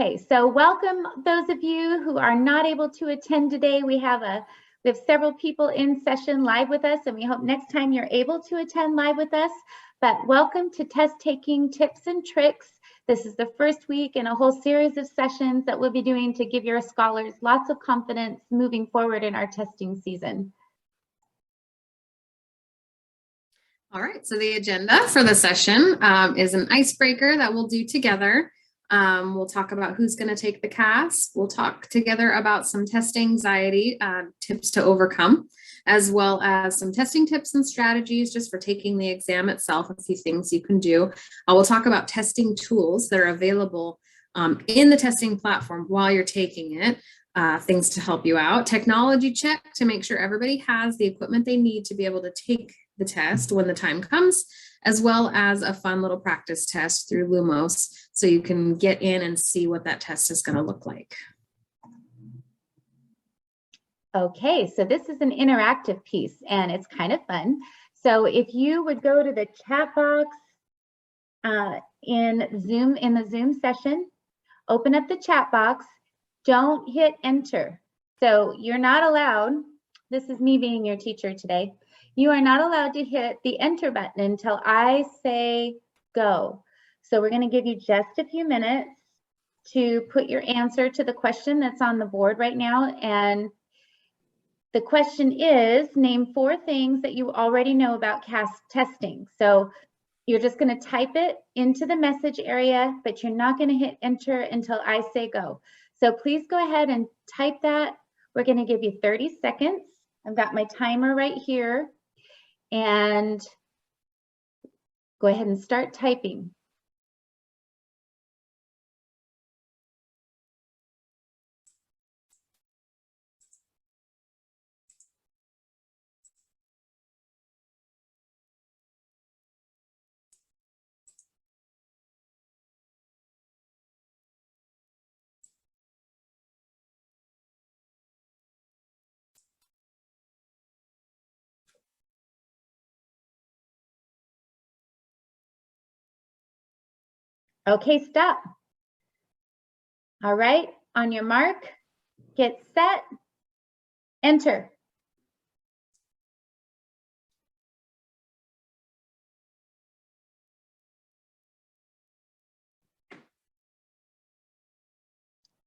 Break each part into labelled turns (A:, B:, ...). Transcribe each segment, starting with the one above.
A: Okay, so welcome those of you who are not able to attend today. We have several people in session live with us, and we hope next time you're able to attend live with us. But welcome to Test Taking Tips and Tricks. This is the first week in a whole series of sessions that we'll be doing to give your scholars lots of confidence moving forward in our testing season.
B: All right, so the agenda for the session is an icebreaker that we'll do together. We'll talk about who's going to take the CAASPP. We'll talk together about some test anxiety tips to overcome, as well as some testing tips and strategies just for taking the exam itself, a few things you can do. We'll talk about testing tools that are available in the testing platform while you're taking it, things to help you out, technology check to make sure everybody has the equipment they need to be able to take the test when the time comes, as well as a fun little practice test through Lumos so you can get in and see what that test is going to look like.
A: Okay, so this is an interactive piece and it's kind of fun. So if you would go to the chat box in the Zoom session, open up the chat box, don't hit enter. So you're not allowed, this is me being your teacher today, you are not allowed to hit the enter button until I say go. So we're going to give you just a few minutes to put your answer to the question that's on the board right now. And the question is, name 4 things that you already know about CAASPP testing. So you're just going to type it into the message area, but you're not going to hit enter until I say go. So please go ahead and type that. We're going to give you 30 seconds. I've got my timer right here. And go ahead and start typing. Okay, stop. All right, on your mark, get set, enter.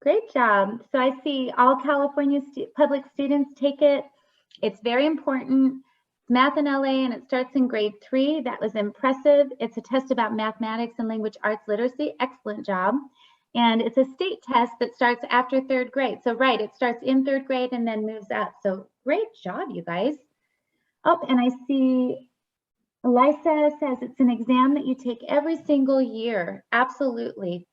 A: Great job. So I see all California public students take it. It's very important. Math in LA, and it starts in grade 3. That was impressive. It's a test about mathematics and language arts literacy. Excellent job. And it's a state test that starts after 3rd grade. So right, it starts in 3rd grade and then moves up. So great job, you guys. Oh, and I see Elisa says it's an exam that you take every single year. Absolutely.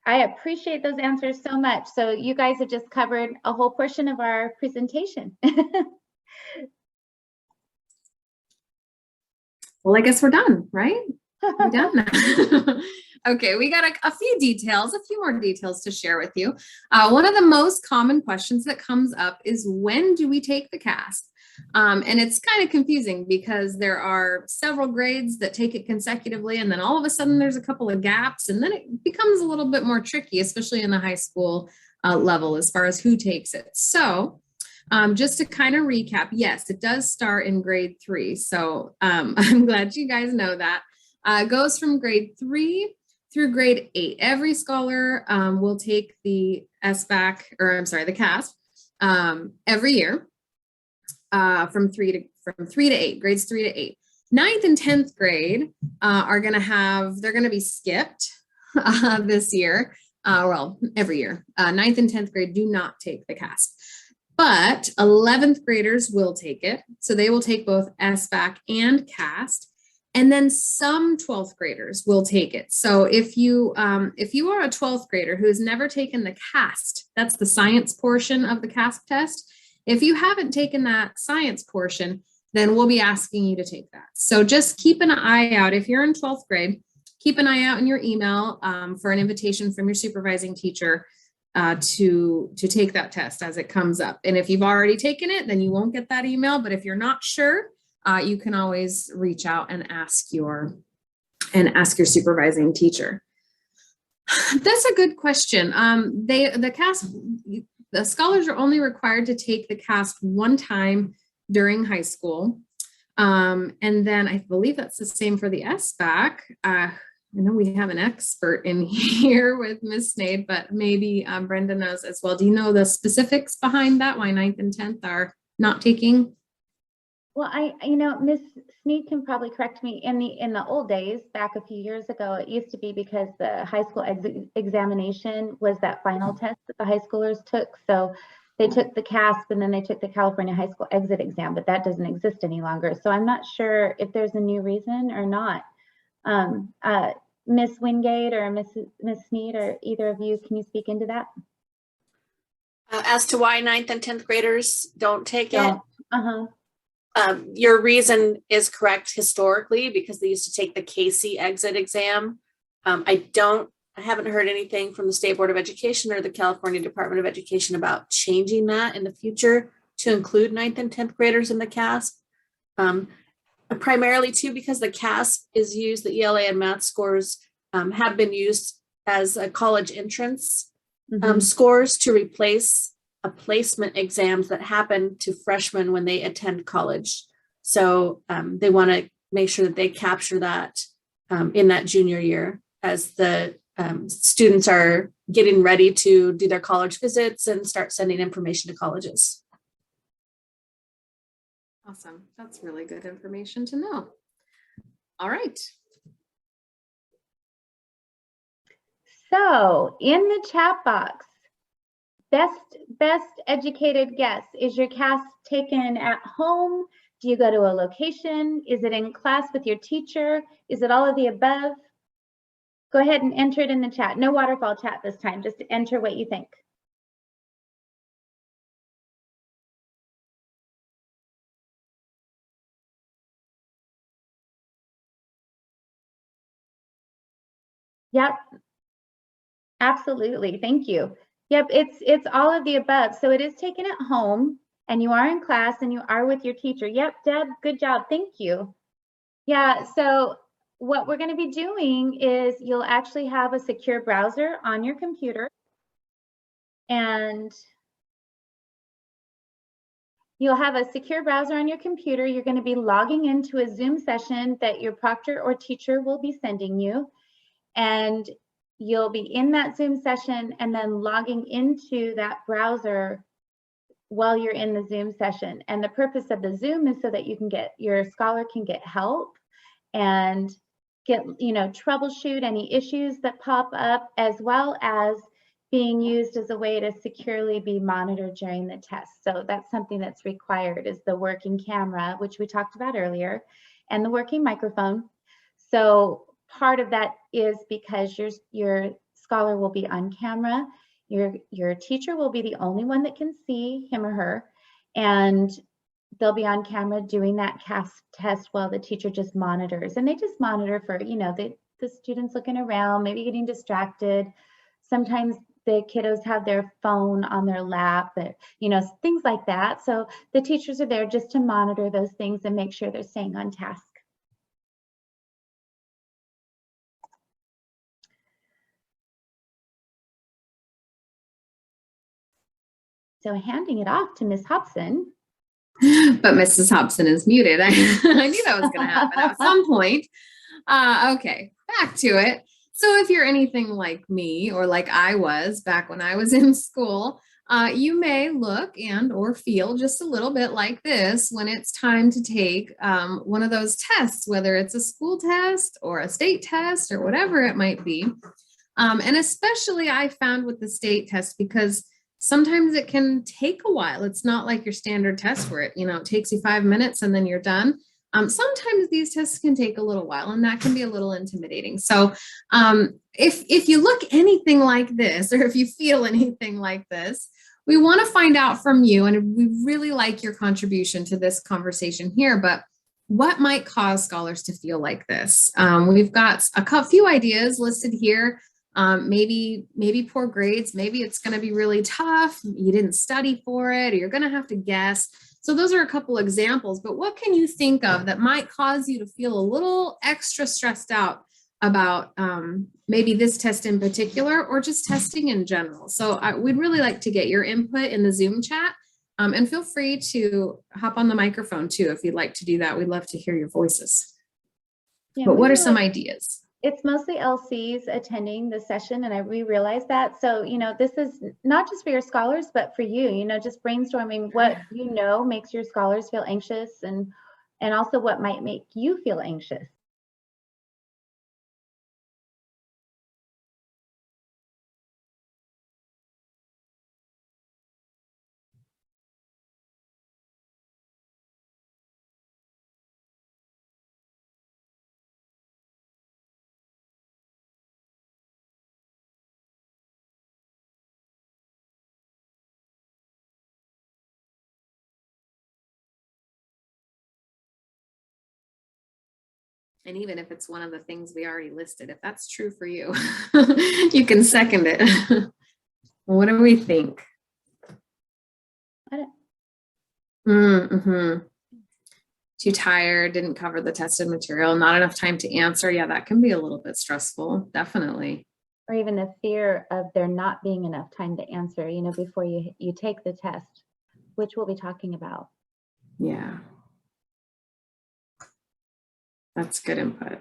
A: I appreciate those answers so much. So you guys have just covered a whole portion of our presentation.
B: Well, I guess we're done, right? We're done now. Okay, we got a few more details to share with you. One of the most common questions that comes up is, when do we take the CAASPP? And it's kind of confusing because there are several grades that take it consecutively, and then all of a sudden there's a couple of gaps, and then it becomes a little bit more tricky, especially in the high school level as far as who takes it. So just to kind of recap, yes, it does start in grade 3. So I'm glad you guys know that. It goes from grade 3 through grade 8. Every scholar will take the the CAASPP every year from 3 to 8, grades 3 to 8. 9th and 10th grade they're going to be skipped this year. Well, every year. 9th and 10th grade do not take the CAASPP. But 11th graders will take it. So they will take both SBAC and CAASPP. And then some 12th graders will take it. So if you are a 12th grader who has never taken the CAASPP, that's the science portion of the CAASPP test. If you haven't taken that science portion, then we'll be asking you to take that. So just keep an eye out. If you're in 12th grade, keep an eye out in your email for an invitation from your supervising teacher to take that test as it comes up. And if you've already taken it, then you won't get that email. But if you're not sure, you can always reach out and ask your supervising teacher. That's a good question. The scholars are only required to take the CAASPP one time during high school. And then I believe that's the same for the SBAC. I know we have an expert in here with Miss Snade, but maybe Brenda knows as well. Do you know the specifics behind that? Why 9th and 10th are not taking?
A: Well, Miss Sneed can probably correct me. In the old days, back a few years ago, it used to be because the high school examination was that final test that the high schoolers took. So they took the CAASPP and then they took the California High School Exit Exam, but that doesn't exist any longer. So I'm not sure if there's a new reason or not. Miss Wingate or Miss Sneed, or either of you, can you speak into that?
C: As to why 9th and 10th graders don't take it, your reason is correct historically, because they used to take the Casey exit exam. I haven't heard anything from the State Board of Education or the California Department of Education about changing that in the future to include 9th and 10th graders in the CAASPP. Primarily too, because the CAASPP is used, the ELA and math scores have been used as a college entrance scores to replace a placement exams that happen to freshmen when they attend college. So they want to make sure that they capture that in that junior year as the students are getting ready to do their college visits and start sending information to colleges.
B: Awesome. That's really good information to know. All right.
A: So in the chat box, best educated guess, is your CAASPP taken at home? Do you go to a location? Is it in class with your teacher? Is it all of the above? Go ahead and enter it in the chat. No waterfall chat this time, just enter what you think. Yep, absolutely. Thank you. Yep, it's all of the above. So it is taken at home and you are in class and you are with your teacher. Yep, Deb, good job. Thank you. Yeah, so what we're going to be doing is you'll actually have a secure browser on your computer, and you'll have a secure browser on your computer. You're going to be logging into a Zoom session that your proctor or teacher will be sending you, and you'll be in that Zoom session and then logging into that browser while you're in the Zoom session. And the purpose of the Zoom is so that your scholar can get help and get, troubleshoot any issues that pop up, as well as being used as a way to securely be monitored during the test. So that's something that's required, is the working camera, which we talked about earlier, and the working microphone. So part of that is because your scholar will be on camera. Your teacher will be the only one that can see him or her, and they'll be on camera doing that CAASPP test while the teacher just monitors. And they just monitor for, the students looking around, maybe getting distracted. Sometimes the kiddos have their phone on their lap, things like that. So the teachers are there just to monitor those things and make sure they're staying on task. So handing it off to Ms. Hobson.
B: But Mrs. Hobson is muted. I knew that was going to happen at some point. Okay, back to it. So if you're anything like me, or like I was back when I was in school, you may look and or feel just a little bit like this when it's time to take one of those tests, whether it's a school test or a state test or whatever it might be. And especially I found with the state test, because sometimes it can take a while. It's not like your standard test where it takes you 5 minutes and then you're done. Sometimes these tests can take a little while, and that can be a little intimidating. So if you look anything like this, or if you feel anything like this, we want to find out from you, and we really like your contribution to this conversation here, but what might cause scholars to feel like this? We've got a few ideas listed here. Maybe poor grades, maybe it's going to be really tough, you didn't study for it, or you're going to have to guess. So those are a couple examples, but what can you think of that might cause you to feel a little extra stressed out about maybe this test in particular or just testing in general. So we'd really like to get your input in the Zoom chat. And feel free to hop on the microphone too if you'd like to do that. We'd love to hear your voices.
A: Yeah,
B: But what are some ideas?
A: It's mostly LCs attending the session, and we realize that. So, this is not just for your scholars, but for you, just brainstorming what makes your scholars feel anxious, and also what might make you feel anxious.
B: And even if it's one of the things we already listed, if that's true for you, you can second it. What do we think? Mm-hmm. Too tired, didn't cover the tested material, not enough time to answer. Yeah, that can be a little bit stressful, definitely.
A: Or even the fear of there not being enough time to answer, before you take the test, which we'll be talking about.
B: Yeah. That's good input.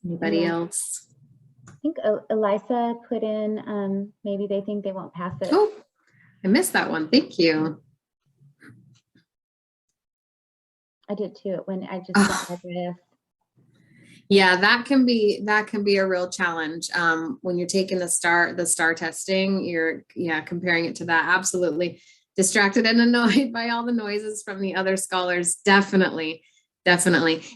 B: Anybody else?
A: I think Elisa put in, maybe they think they won't pass it.
B: Oh, I missed that one. Thank you.
A: I did too when I just got this.
B: Yeah, that can be a real challenge. When you're taking the STAR testing, you're comparing it to that. Absolutely distracted and annoyed by all the noises from the other scholars. Definitely.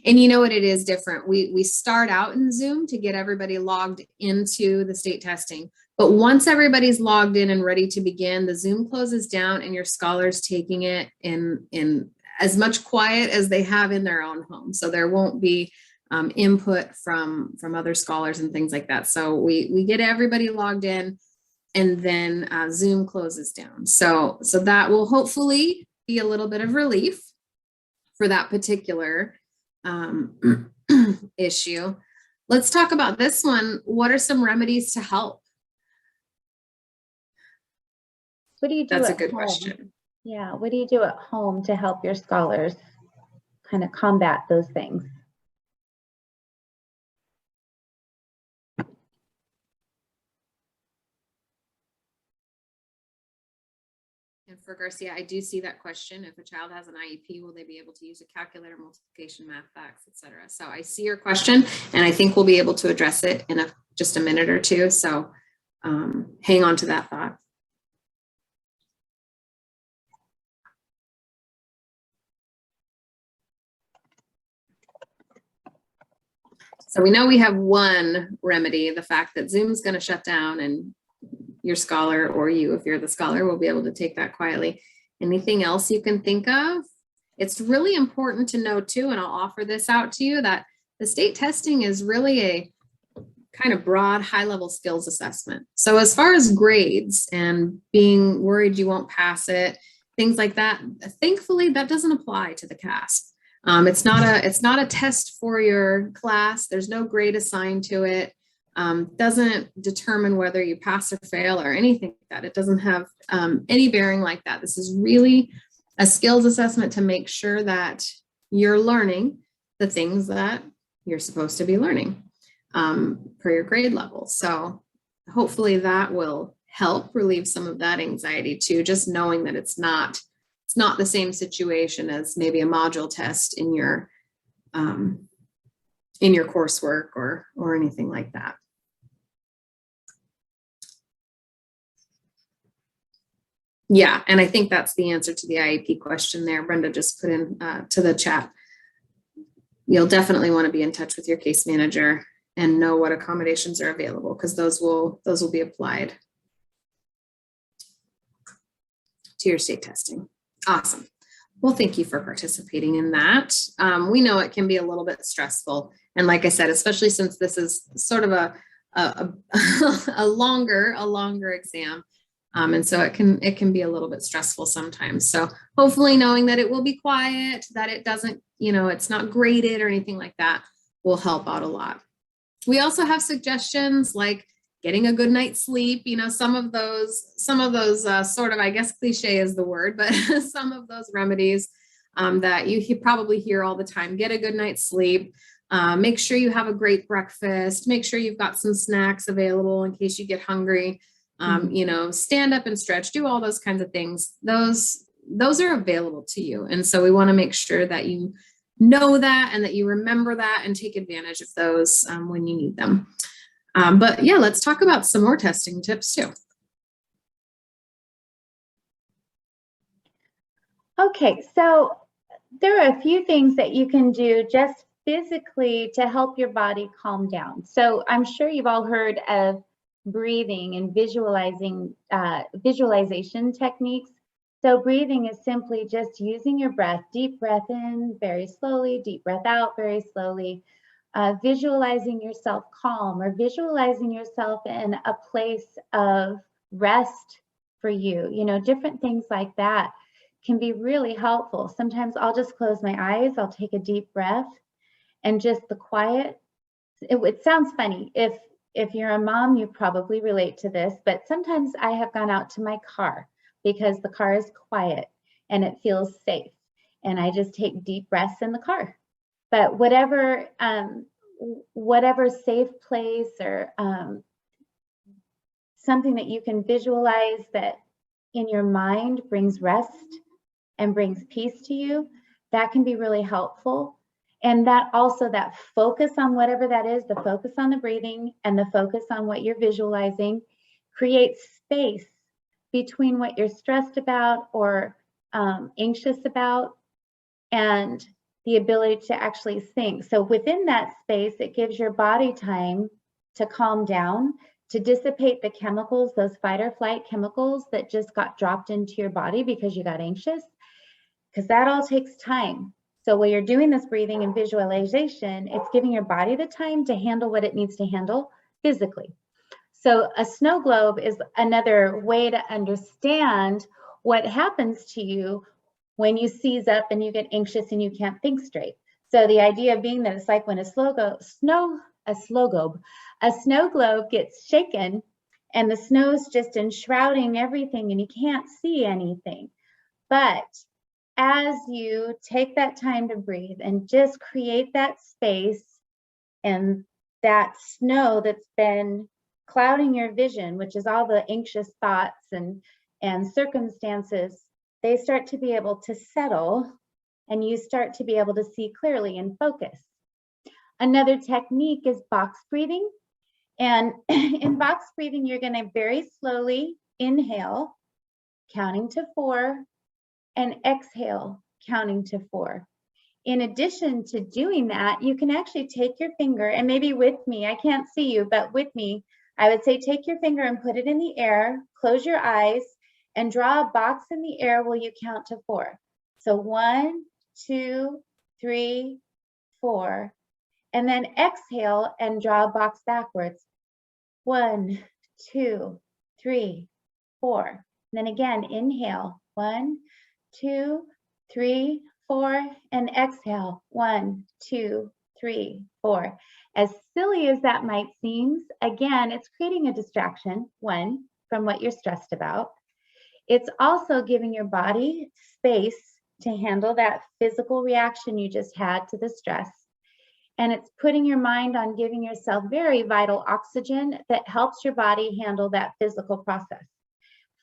B: And you know what, it is different. We start out in Zoom to get everybody logged into the state testing. But once everybody's logged in and ready to begin, the Zoom closes down and your scholars taking it in as much quiet as they have in their own home. So there won't be input from other scholars and things like that. So we get everybody logged in, and then Zoom closes down. So that will hopefully be a little bit of relief for that particular issue. Let's talk about this one. What are some remedies to help?
A: What do you do?
B: That's a
A: at
B: good
A: home?
B: question.
A: Yeah, what do you do at home to help your scholars kind of combat those things?
B: And for Garcia, I do see that question. If a child has an IEP, will they be able to use a calculator, multiplication, math facts, etc.? So I see your question, and I think we'll be able to address it in just a minute or two. So hang on to that thought. So we know we have one remedy, the fact that Zoom's going to shut down and your scholar, or you, if you're the scholar, will be able to take that quietly. Anything else you can think of? It's really important to know too, and I'll offer this out to you, that the state testing is really a kind of broad, high-level skills assessment. So as far as grades and being worried you won't pass it, things like that, thankfully that doesn't apply to the CAASPP. It's not a test for your class. There's no grade assigned to it. Doesn't determine whether you pass or fail or anything like that. It doesn't have any bearing like that. This is really a skills assessment to make sure that you're learning the things that you're supposed to be learning per your grade level. So hopefully that will help relieve some of that anxiety too, just knowing that it's not the same situation as maybe a module test in your coursework or anything like that. Yeah, and I think that's the answer to the IEP question there. Brenda just put in to the chat. You'll definitely want to be in touch with your case manager and know what accommodations are available, because those will be applied to your state testing. Awesome. Well, thank you for participating in that. We know it can be a little bit stressful. And like I said, especially since this is sort of a longer exam. And so it can be a little bit stressful sometimes. So hopefully knowing that it will be quiet, that it doesn't, it's not graded or anything like that, will help out a lot. We also have suggestions like getting a good night's sleep. You know, some of those sort of, I guess cliche is the word, but some of those remedies that you probably hear all the time. Get a good night's sleep. Make sure you have a great breakfast. Make sure you've got some snacks available in case you get hungry. You know, stand up and stretch, do all those kinds of things. Those are available to you. And so we want to make sure that you know that and that you remember that and take advantage of those when you need them. But yeah, let's talk about some more testing tips too.
A: Okay, so there are a few things that you can do just physically to help your body calm down. So I'm sure you've all heard of breathing and visualization techniques. So breathing is simply just using your breath, deep breath in very slowly, deep breath out very slowly, visualizing yourself calm or visualizing yourself in a place of rest for you. You know, different things like that can be really helpful. Sometimes I'll just close my eyes, I'll take a deep breath, and just the quiet. It sounds funny. If you're a mom, you probably relate to this, but sometimes I have gone out to my car because the car is quiet and it feels safe. And I just take deep breaths in the car. But whatever safe place or something that you can visualize that in your mind brings rest and brings peace to you, that can be really helpful. And that also, that focus on whatever that is, the focus on the breathing and the focus on what you're visualizing, creates space between what you're stressed about or anxious about and the ability to actually think. So within that space, it gives your body time to calm down, to dissipate the chemicals, those fight or flight chemicals that just got dropped into your body because you got anxious, because that all takes time. So while you're doing this breathing and visualization, it's giving your body the time to handle what it needs to handle physically. So a snow globe is another way to understand what happens to you when you seize up and you get anxious and you can't think straight. So the idea being that it's like when a snow globe gets shaken and the snow's just enshrouding everything and you can't see anything. But as you take that time to breathe and just create that space and that snow that's been clouding your vision, which is all the anxious thoughts and circumstances, they start to be able to settle and you start to be able to see clearly and focus. Another technique is box breathing. And in box breathing, you're going to very slowly inhale, counting to 4, and exhale, counting to 4. In addition to doing that, you can actually take your finger and maybe with me, I can't see you, but with me, I would say take your finger and put it in the air, close your eyes, and draw a box in the air while you count to 4. So 1, 2, 3, 4, and then exhale and draw a box backwards. 1, 2, 3, 4. And then again, inhale, 1, 2, 3, 4, and exhale, 1, 2, 3, 4. As silly as that might seem, again, it's creating a distraction, one, from what you're stressed about. It's also giving your body space to handle that physical reaction you just had to the stress. And it's putting your mind on giving yourself very vital oxygen that helps your body handle that physical process.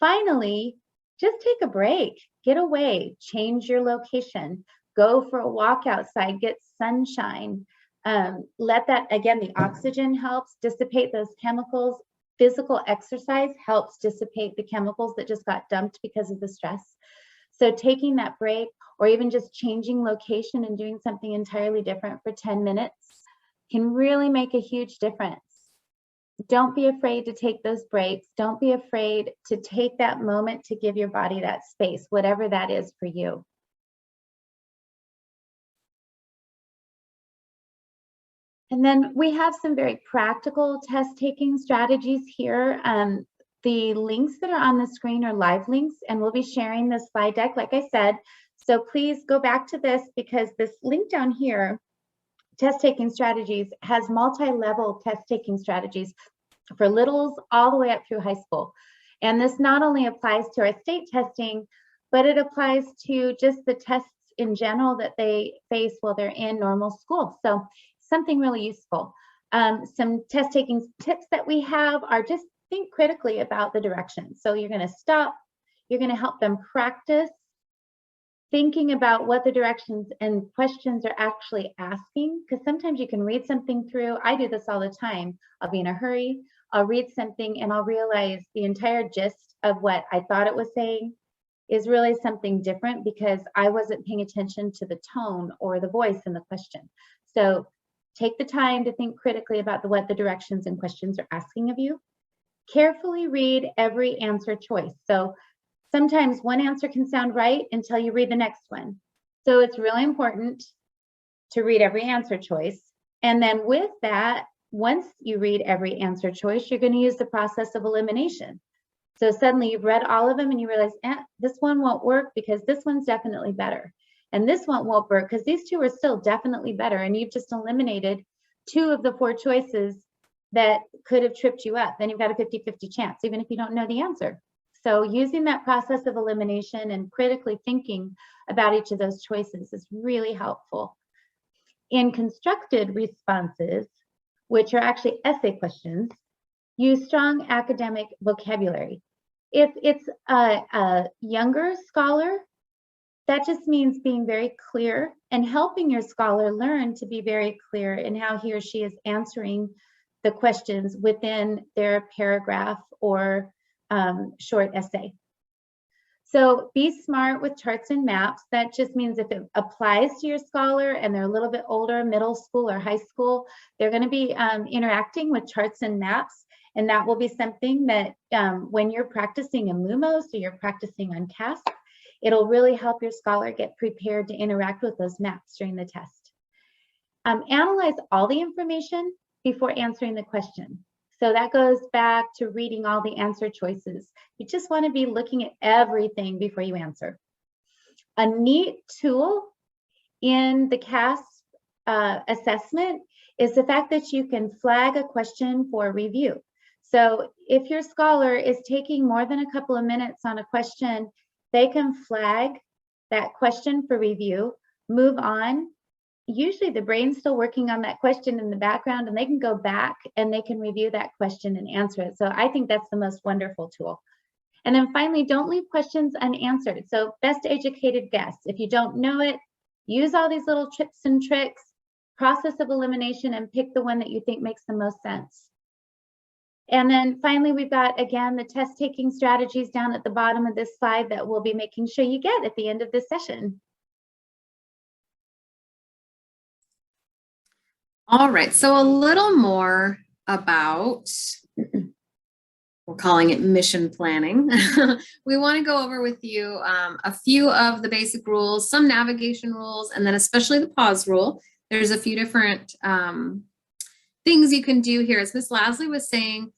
A: Finally, just take a break, get away, change your location, go for a walk outside, get sunshine. Let that, again, the oxygen helps dissipate those chemicals. Physical exercise helps dissipate the chemicals that just got dumped because of the stress. So taking that break or even just changing location and doing something entirely different for 10 minutes can really make a huge difference. Don't be afraid to take those breaks. Don't be afraid to take that moment to give your body that space, whatever that is for you. And then we have some very practical test-taking strategies here. The links that are on the screen are live links, and we'll be sharing this slide deck, like I said. So please go back to this because this link down here test taking strategies has multi-level test taking strategies for littles all the way up through high school. And this not only applies to our state testing, but it applies to just the tests in general that they face while they're in normal school. So something really useful. Some test taking tips that we have are just think critically about the directions. So you're going to stop, you're going to help them practice thinking about what the directions and questions are actually asking, because sometimes you can read something through. I do this all the time. I'll be in a hurry, I'll read something and I'll realize the entire gist of what I thought it was saying is really something different because I wasn't paying attention to the tone or the voice in the question. So take the time to think critically about what the directions and questions are asking of you. Carefully read every answer choice. So sometimes one answer can sound right until you read the next one. So it's really important to read every answer choice. And then with that, once you read every answer choice, you're going to use the process of elimination. So suddenly you've read all of them and you realize, this one won't work because this one's definitely better. And this one won't work because these two are still definitely better. And you've just eliminated 2 of the 4 choices that could have tripped you up. Then you've got a 50-50 chance, even if you don't know the answer. So using that process of elimination and critically thinking about each of those choices is really helpful. In constructed responses, which are actually essay questions, use strong academic vocabulary. If it's a younger scholar, that just means being very clear and helping your scholar learn to be very clear in how he or she is answering the questions within their paragraph or short essay. So be smart with charts and maps. That just means if it applies to your scholar and they're a little bit older, middle school or high school, they're going to be interacting with charts and maps. And that will be something that when you're practicing in Lumos or you're practicing on CAASPP, it'll really help your scholar get prepared to interact with those maps during the test. Analyze all the information before answering the question. So that goes back to reading all the answer choices. You just want to be looking at everything before you answer. A neat tool in the CAASPP assessment is the fact that you can flag a question for review. So if your scholar is taking more than a couple of minutes on a question, they can flag that question for review, move on. Usually the brain's still working on that question in the background and they can go back and they can review that question and answer it. So I think that's the most wonderful tool. And then finally, don't leave questions unanswered. So best educated guess. If you don't know it, use all these little tips and tricks, process of elimination, and pick the one that you think makes the most sense. And then finally, we've got, again, the test taking strategies down at the bottom of this slide that we'll be making sure you get at the end of this session.
B: All right, so a little more about, we're calling it mission planning. We want to go over with you a few of the basic rules, some navigation rules, and then especially the pause rule. There's a few different things you can do here. As Ms. Lasley was saying,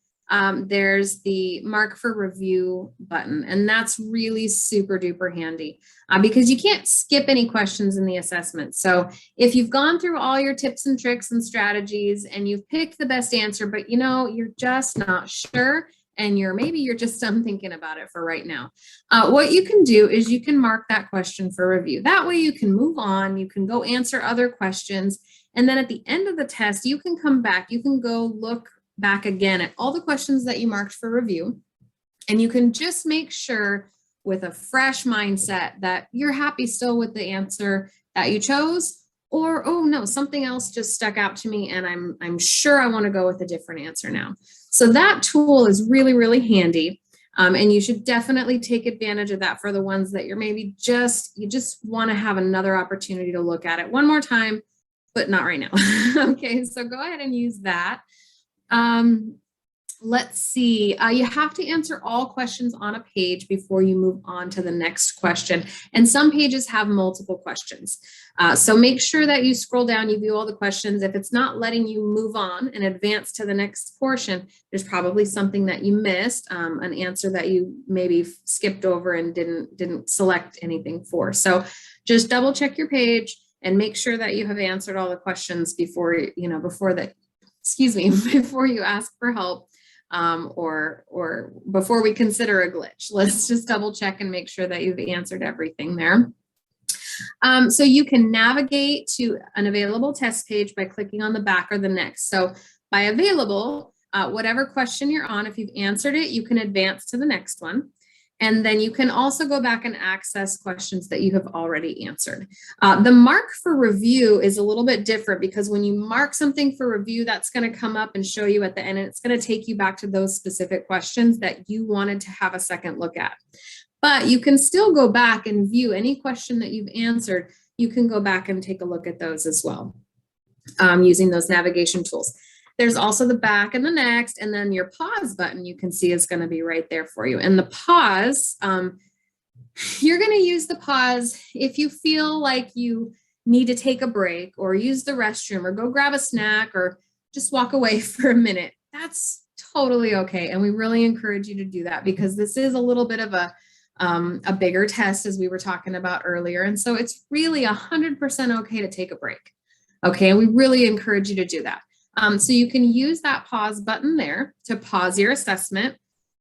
B: there's the mark for review button, and that's really super duper handy because you can't skip any questions in the assessment. So if you've gone through all your tips and tricks and strategies and you've picked the best answer, but you know, you're just not sure, and maybe you're just done thinking about it for right now. What you can do is you can mark that question for review. That way you can move on, you can go answer other questions. And then at the end of the test, you can come back, you can go look back again at all the questions that you marked for review. And you can just make sure with a fresh mindset that you're happy still with the answer that you chose, or, oh no, something else just stuck out to me and I'm sure I want to go with a different answer now. So that tool is really, really handy. And you should definitely take advantage of that for the ones that you just want to have another opportunity to look at it one more time, but not right now. Okay, so go ahead and use that. Let's see, you have to answer all questions on a page before you move on to the next question. And some pages have multiple questions. So make sure that you scroll down, you view all the questions. If it's not letting you move on and advance to the next portion, there's probably something that you missed, an answer that you maybe skipped over and didn't select anything for. So just double check your page. and make sure that you have answered all the questions before, before you ask for help, or before we consider a glitch. Let's just double check and make sure that you've answered everything there. So you can navigate to an available test page by clicking on the back or the next. So by available, whatever question you're on, if you've answered it, you can advance to the next one. And then you can also go back and access questions that you have already answered. The mark for review is a little bit different, because when you mark something for review, that's going to come up and show you at the end, and it's going to take you back to those specific questions that you wanted to have a second look at. But you can still go back and view any question that you've answered. You can go back and take a look at those as well, using those navigation tools. There's also the back and the next, and then your pause button you can see is going to be right there for you. And the pause, you're going to use the pause if you feel like you need to take a break or use the restroom or go grab a snack or just walk away for a minute. That's totally okay. And we really encourage you to do that, because this is a little bit of a bigger test, as we were talking about earlier. And so it's really 100% okay to take a break. Okay. And we really encourage you to do that. So you can use that pause button there to pause your assessment.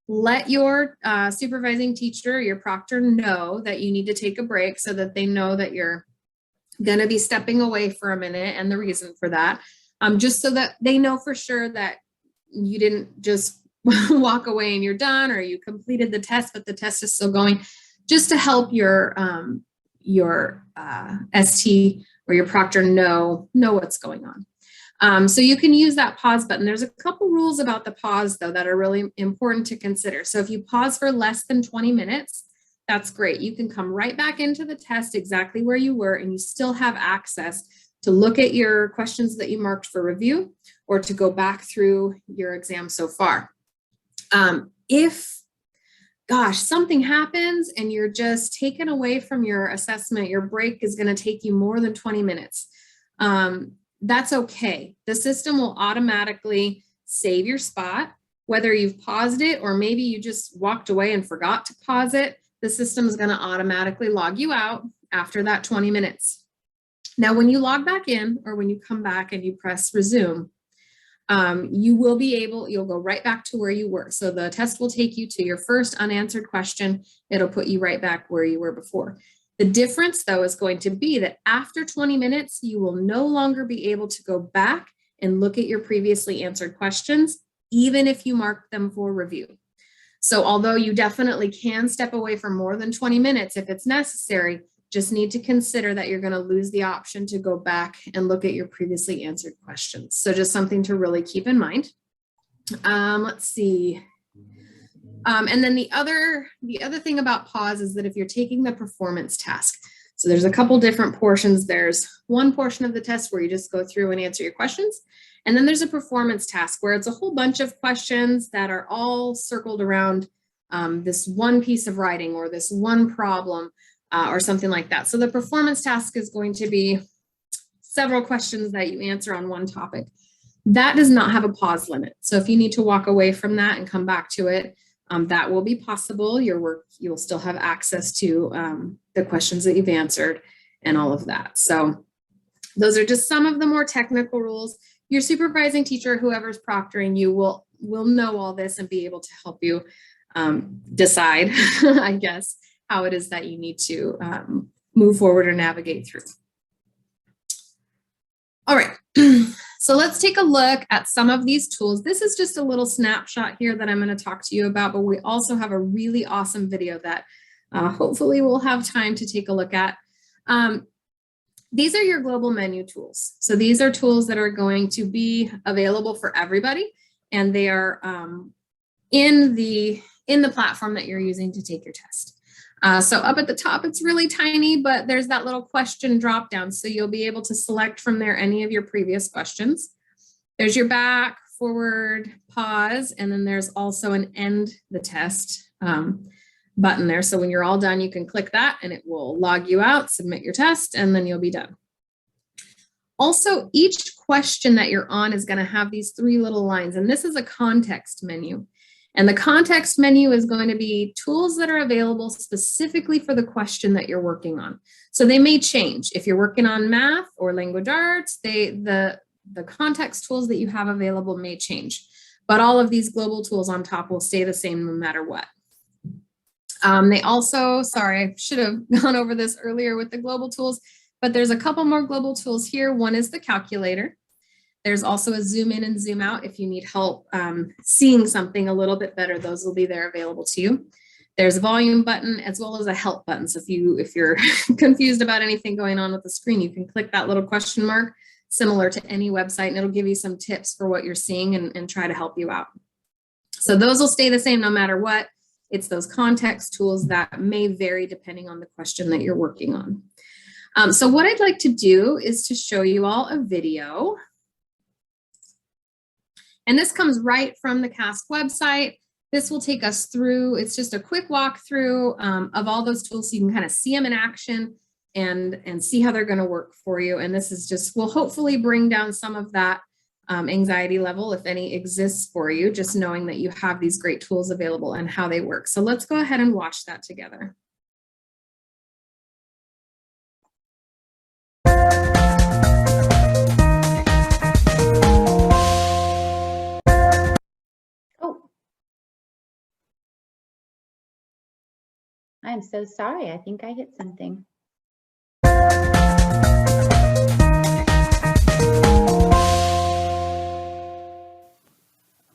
B: Let your supervising teacher, your proctor, know that you need to take a break, so that they know that you're going to be stepping away for a minute and the reason for that, just so that they know for sure that you didn't just walk away and you're done, or you completed the test, but the test is still going, just to help your ST or your proctor know what's going on. So you can use that pause button. There's a couple rules about the pause, though, that are really important to consider. So if you pause for less than 20 minutes, that's great. You can come right back into the test exactly where you were, and you still have access to look at your questions that you marked for review, or to go back through your exam so far. If something happens and you're just taken away from your assessment, your break is going to take you more than 20 minutes. That's okay. The system will automatically save your spot, whether you've paused it or maybe you just walked away and forgot to pause it. The system is going to automatically log you out after that 20 minutes. Now, when you log back in, or when you come back and you press resume, you'll go right back to where you were. So the test will take you to your first unanswered question. It'll put you right back where you were before. The difference, though, is going to be that after 20 minutes, you will no longer be able to go back and look at your previously answered questions, even if you mark them for review. So although you definitely can step away for more than 20 minutes if it's necessary, just need to consider that you're going to lose the option to go back and look at your previously answered questions. So just something to really keep in mind. Let's see. And then the other thing about pause is that if you're taking the performance task, so there's a couple different portions. There's one portion of the test where you just go through and answer your questions. And then there's a performance task where it's a whole bunch of questions that are all circled around this one piece of writing or this one problem or something like that. So the performance task is going to be several questions that you answer on one topic. That does not have a pause limit. So if you need to walk away from that and come back to it, that will be possible. You'll still have access to the questions that you've answered and all of that. So those are just some of the more technical rules. Your supervising teacher, whoever's proctoring you, will know all this and be able to help you decide, I guess, how it is that you need to move forward or navigate through. All right. So let's take a look at some of these tools. This is just a little snapshot here that I'm going to talk to you about, but we also have a really awesome video that hopefully we'll have time to take a look at. These are your global menu tools. So these are tools that are going to be available for everybody, and they are in the platform that you're using to take your test. So up at the top, it's really tiny, but there's that little question drop down. So you'll be able to select from there any of your previous questions. There's your back, forward, pause, and then there's also an end the test button there. So when you're all done, you can click that and it will log you out, submit your test, and then you'll be done. Also, each question that you're on is going to have these three little lines, and this is a context menu. And the context menu is going to be tools that are available specifically for the question that you're working on. So they may change. If you're working on math or language arts, the context tools that you have available may change. But all of these global tools on top will stay the same no matter what. They also, sorry, I should have gone over this earlier with the global tools, but there's a couple more global tools here. One is the calculator. There's also a zoom in and zoom out if you need help seeing something a little bit better. Those will be there available to you. There's a volume button as well as a help button. So if you're confused about anything going on with the screen, you can click that little question mark similar to any website, and it'll give you some tips for what you're seeing and try to help you out. So those will stay the same no matter what. It's those context tools that may vary depending on the question that you're working on. So what I'd like to do is to show you all a video. And this comes right from the CAASPP website. This will take us through, it's just a quick walkthrough of all those tools so you can kind of see them in action and see how they're going to work for you. And this is just, will hopefully bring down some of that anxiety level, if any exists for you, just knowing that you have these great tools available and how they work. So let's go ahead and watch that together.
A: I'm so sorry. I think I hit something.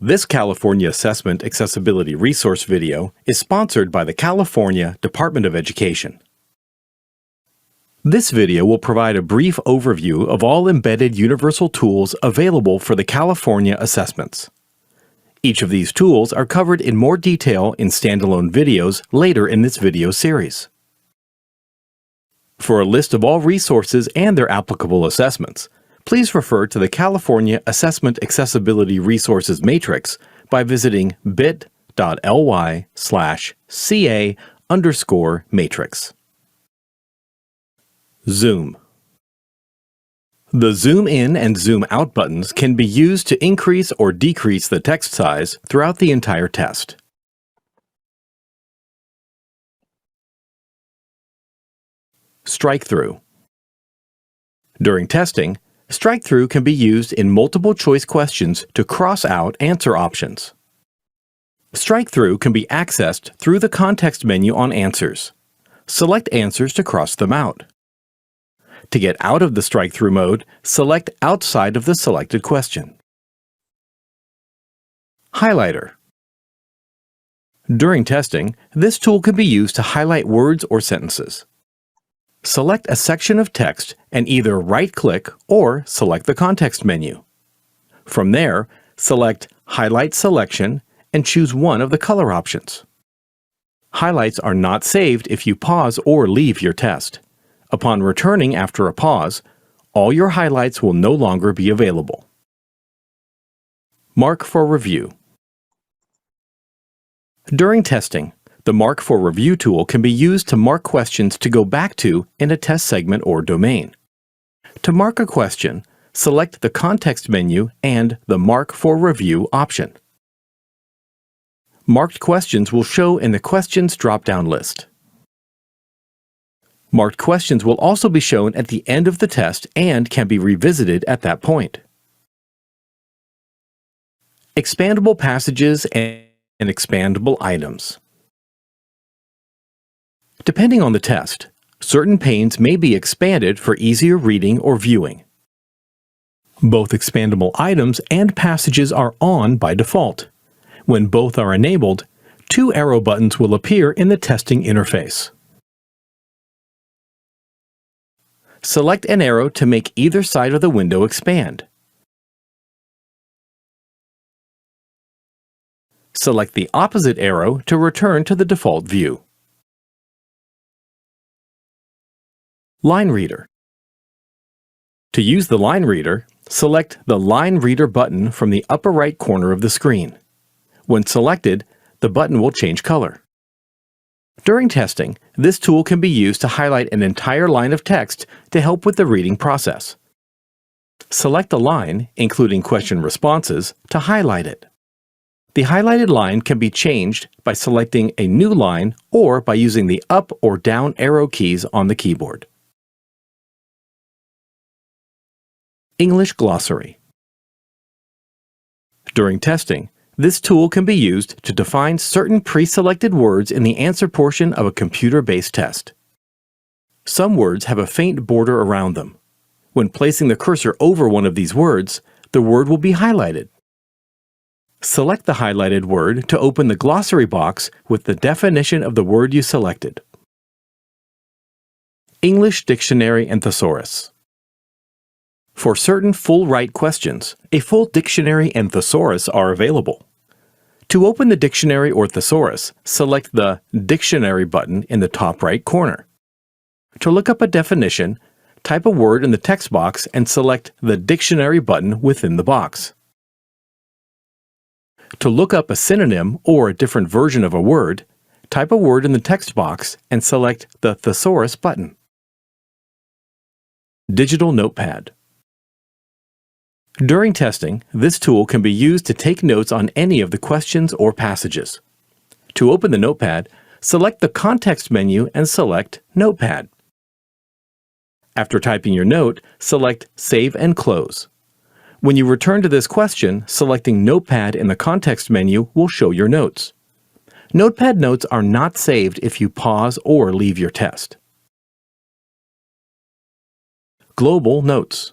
D: This California Assessment Accessibility Resource video is sponsored by the California Department of Education. This video will provide a brief overview of all embedded universal tools available for the California assessments. Each of these tools are covered in more detail in standalone videos later in this video series. For a list of all resources and their applicable assessments, please refer to the California Assessment Accessibility Resources Matrix by visiting bit.ly/CA_matrix. Zoom. The zoom in and zoom out buttons can be used to increase or decrease the text size throughout the entire test. Strike through. During testing, strike through can be used in multiple choice questions to cross out answer options. Strike through can be accessed through the context menu on answers. Select answers to cross them out. To get out of the strike-through mode, select outside of the selected question. Highlighter. During testing, this tool can be used to highlight words or sentences. Select a section of text and either right-click or select the context menu. From there, select Highlight Selection and choose one of the color options. Highlights are not saved if you pause or leave your test. Upon returning after a pause, all your highlights will no longer be available. Mark for review. During testing, the Mark for Review tool can be used to mark questions to go back to in a test segment or domain. To mark a question, select the Context menu and the Mark for Review option. Marked questions will show in the Questions drop-down list. Marked questions will also be shown at the end of the test and can be revisited at that point. Expandable passages and expandable items. Depending on the test, certain panes may be expanded for easier reading or viewing. Both expandable items and passages are on by default. When both are enabled, two arrow buttons will appear in the testing interface. Select an arrow to make either side of the window expand. Select the opposite arrow to return to the default view. Line Reader. To use the Line Reader, select the Line Reader button from the upper right corner of the screen. When selected, the button will change color. During testing, this tool can be used to highlight an entire line of text to help with the reading process. Select a line, including question responses, to highlight it. The highlighted line can be changed by selecting a new line or by using the up or down arrow keys on the keyboard. English Glossary. During testing, this tool can be used to define certain pre-selected words in the answer portion of a computer-based test. Some words have a faint border around them. When placing the cursor over one of these words, the word will be highlighted. Select the highlighted word to open the glossary box with the definition of the word you selected. English Dictionary and Thesaurus. For certain full right questions, a full dictionary and thesaurus are available. To open the dictionary or thesaurus, select the Dictionary button in the top right corner. To look up a definition, type a word in the text box and select the Dictionary button within the box. To look up a synonym or a different version of a word, type a word in the text box and select the Thesaurus button. Digital Notepad. During testing, this tool can be used to take notes on any of the questions or passages. To open the notepad, select the context menu and select Notepad. After typing your note, select Save and Close. When you return to this question, selecting Notepad in the context menu will show your notes. Notepad notes are not saved if you pause or leave your test. Global Notes.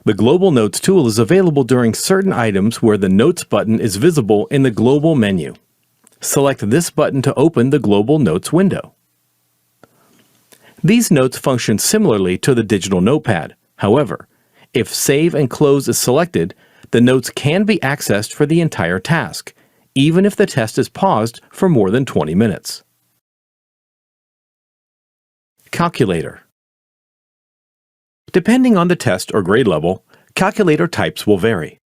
D: The Global Notes tool is available during certain items where the Notes button is visible in the Global menu. Select this button to open the Global Notes window. These notes function similarly to the digital notepad. However, if Save and Close is selected, the notes can be accessed for the entire task, even if the test is paused for more than 20 minutes. Calculator. Depending on the test or grade level, calculator types will vary.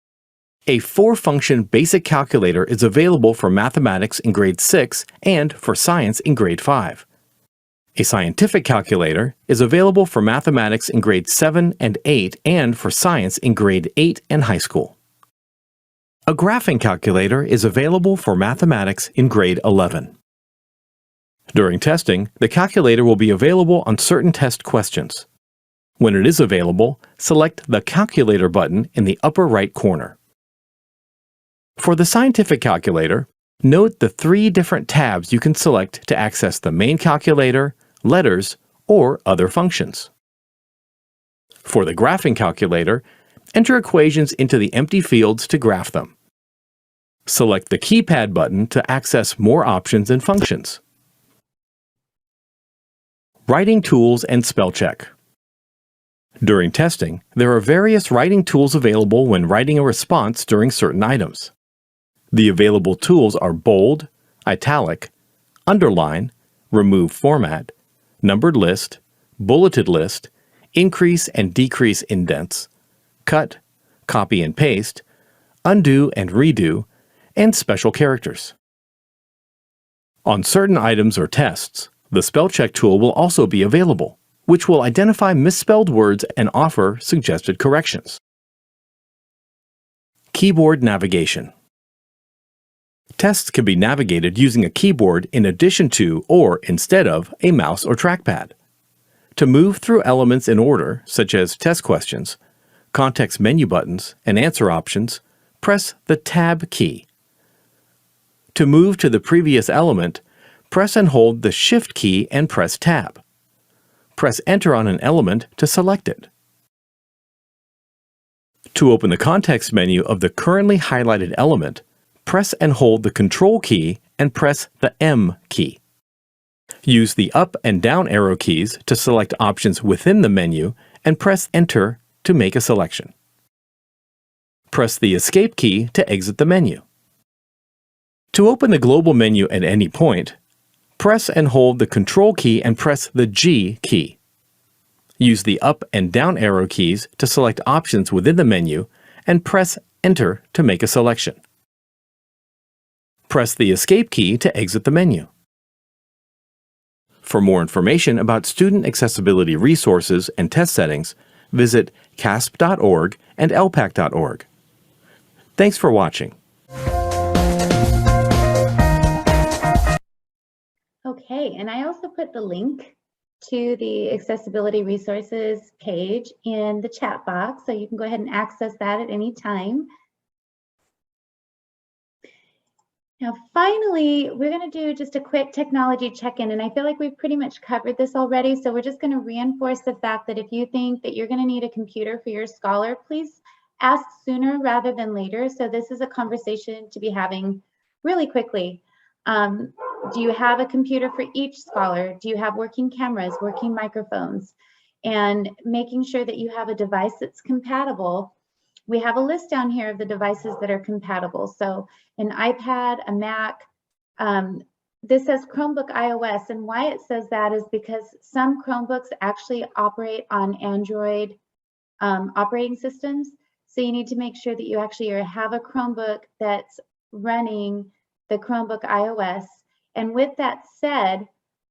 D: A 4-function basic calculator is available for mathematics in grade 6 and for science in grade 5. A scientific calculator is available for mathematics in grade 7 and 8 and for science in grade 8 and high school. A graphing calculator is available for mathematics in grade 11. During testing, the calculator will be available on certain test questions. When it is available, select the Calculator button in the upper right corner. For the scientific calculator, note the 3 different tabs you can select to access the main calculator, letters, or other functions. For the graphing calculator, enter equations into the empty fields to graph them. Select the keypad button to access more options and functions. Writing tools and spell check. During testing, there are various writing tools available when writing a response during certain items. The available tools are bold, italic, underline, remove format, numbered list, bulleted list, increase and decrease indents, cut, copy and paste, undo and redo, and special characters. On certain items or tests, the spell check tool will also be available, which will identify misspelled words and offer suggested corrections. Keyboard navigation. Tests can be navigated using a keyboard in addition to or instead of a mouse or trackpad. To move through elements in order, such as test questions, context menu buttons, and answer options, press the Tab key. To move to the previous element, press and hold the Shift key and press Tab. Press Enter on an element to select it. To open the context menu of the currently highlighted element, press and hold the Control key and press the M key. Use the up and down arrow keys to select options within the menu and press Enter to make a selection. Press the Escape key to exit the menu. To open the global menu at any point, press and hold the Control key and press the G key. Use the up and down arrow keys to select options within the menu and press Enter to make a selection. Press the Escape key to exit the menu. For more information about student accessibility resources and test settings, visit CAASPP.org and LPAC.org. Thanks for watching.
A: Okay, and I also put the link to the accessibility resources page in the chat box, so you can go ahead and access that at any time. Now, finally, we're going to do just a quick technology check-in, and I feel like we've pretty much covered this already, so we're just going to reinforce the fact that if you think that you're going to need a computer for your scholar, please ask sooner rather than later. So this is a conversation to be having really quickly. Do you have a computer for each scholar? Do you have working cameras, working microphones? And making sure that you have a device that's compatible. We have a list down here of the devices that are compatible. So an iPad, a Mac. This says Chromebook iOS, and why it says that is because some Chromebooks actually operate on Android operating systems. So you need to make sure that you actually have a Chromebook that's running the Chromebook iOS. And with that said,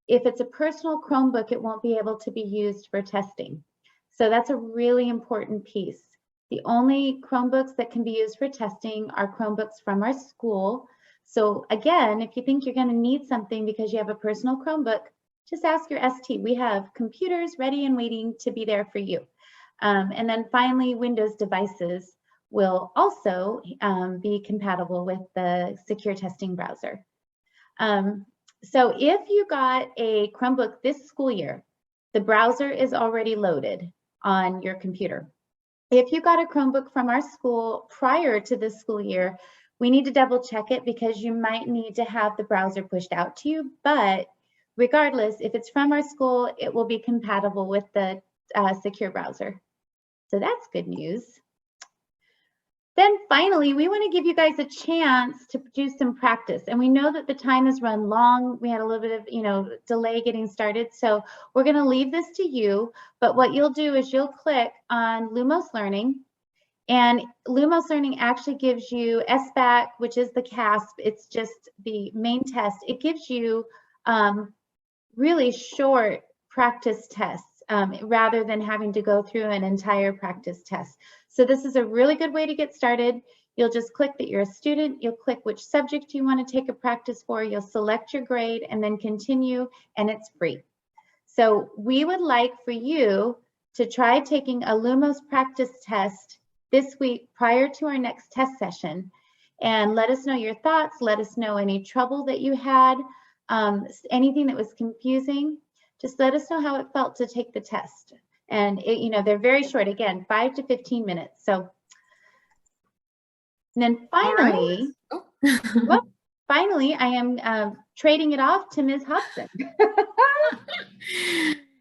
A: if it's a personal Chromebook, it won't be able to be used for testing. So that's a really important piece. The only Chromebooks that can be used for testing are Chromebooks from our school. So again, if you think you're going to need something because you have a personal Chromebook, just ask your ST. We have computers ready and waiting to be there for you. And then finally, Windows devices will also be compatible with the secure testing browser. So if you got a Chromebook this school year, the browser is already loaded on your computer. If you got a Chromebook from our school prior to this school year, we need to double check it because you might need to have the browser pushed out to you. But regardless, if it's from our school, it will be compatible with the secure browser. So that's good news. Then finally, we want to give you guys a chance to do some practice. And we know that the time has run long. We had a little bit of, delay getting started. So we're going to leave this to you. But what you'll do is you'll click on Lumos Learning. And Lumos Learning actually gives you SBAC, which is the CAASPP. It's just the main test. It gives you really short practice tests rather than having to go through an entire practice test. So this is a really good way to get started. You'll just click that you're a student. You'll click which subject you want to take a practice for. You'll select your grade and then continue, and it's free. So we would like for you to try taking a Lumos practice test this week prior to our next test session, and let us know your thoughts. Let us know any trouble that you had, anything that was confusing. Just let us know how it felt to take the test. And they're very short, again, 5 to 15 minutes. So, and then finally, well, finally, I am trading it off to Ms. Hobson.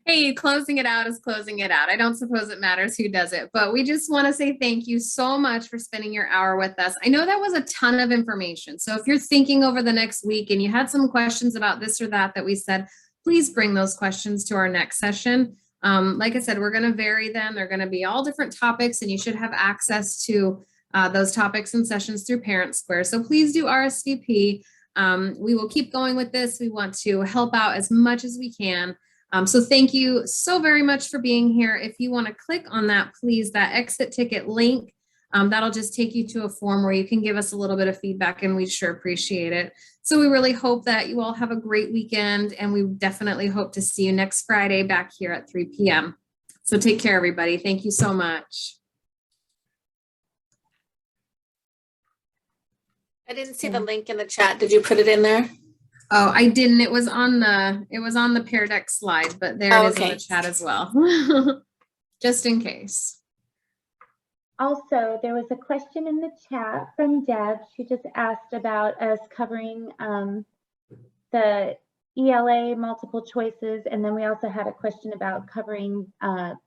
B: Hey, closing it out is closing it out. I don't suppose it matters who does it, but we just want to say thank you so much for spending your hour with us. I know that was a ton of information. So if you're thinking over the next week and you had some questions about this or that we said, please bring those questions to our next session. Like I said, we're going to vary them. They're going to be all different topics, and you should have access to those topics and sessions through Parent Square. So please do RSVP. We will keep going with this. We want to help out as much as we can. So thank you so very much for being here. If you want to click on that, please, that exit ticket link, that'll just take you to a form where you can give us a little bit of feedback, and we sure appreciate it. So we really hope that you all have a great weekend, and we definitely hope to see you next Friday back here at 3 p.m. So take care, everybody. Thank you so much.
C: I didn't see the link in the chat. Did you put it in there?
B: Oh, I didn't. It was on the Pear Deck slide, but there it is in the chat as well, just in case.
A: Also, there was a question in the chat from Deb. She just asked about us covering the ELA multiple choices, and then we also had a question about covering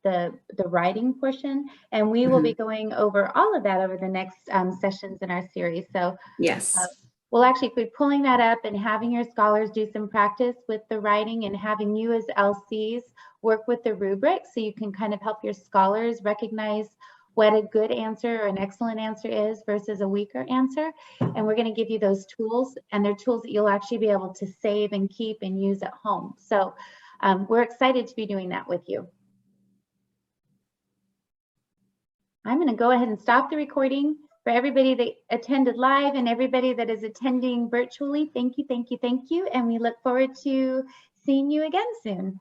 A: the writing portion, and we will be going over all of that over the next sessions in our series. So
B: yes,
A: we'll actually be pulling that up and having your scholars do some practice with the writing, and having you as LCs work with the rubric so you can kind of help your scholars recognize what a good answer or an excellent answer is versus a weaker answer. And we're going to give you those tools, and they're tools that you'll actually be able to save and keep and use at home. So we're excited to be doing that with you. I'm going to go ahead and stop the recording For everybody that attended live and everybody that is attending virtually, thank you, thank you, thank you. And we look forward to seeing you again soon.